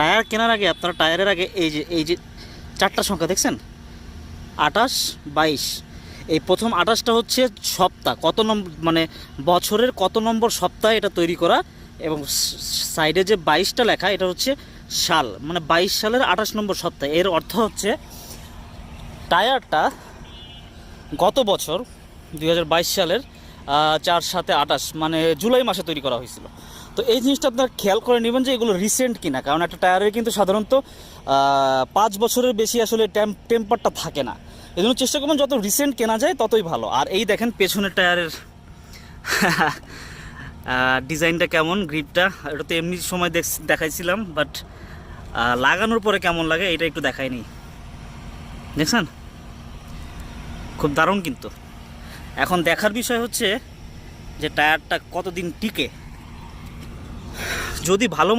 Tyre কেনার আগে আপনারা টায়ারের আগে এই যে 4টা সংখ্যা দেখছেন, 28, 22, এই প্রথম 28টা হচ্ছে সপ্তাহ, কত নম্বর মানে বছরের কত নম্বর সপ্তাহে এটা তৈরি করা, এবং সাইডে যে 22টা লেখা এটা হচ্ছে সাল, মানে 22 সালের 28 নম্বর সপ্তাহ। এর অর্থ হচ্ছে টায়ারটা গত বছর 2022 সালের 4/7/28 মানে জুলাই মাসে তৈরি করা হয়েছিল। তো এই জিনিসটা আপনারা খেয়াল করে নেবেন যে এগুলো রিসেন্ট কিনা, কারণ একটা টায়ারের কিন্তু সাধারণত 5 বছরের বেশি আসলে টেম্পারটা থাকে না। এই জন্য চেষ্টা করবেন যত রিসেন্ট কেনা যায় ততই ভালো। আর এই দেখেন পেছনের টায়ারের ডিজাইনটা কেমন, গ্রিপটা, এটা তো এমনি সময় দেখাইছিলাম, বাট লাগানোর পরে কেমন লাগে এটা একটু দেখায়নি। দেখছেন, খুব দারুণ কিন্তু। এখন দেখার বিষয় হচ্ছে যে টায়ারটা কতদিন টিকে। যদি ভালো মতো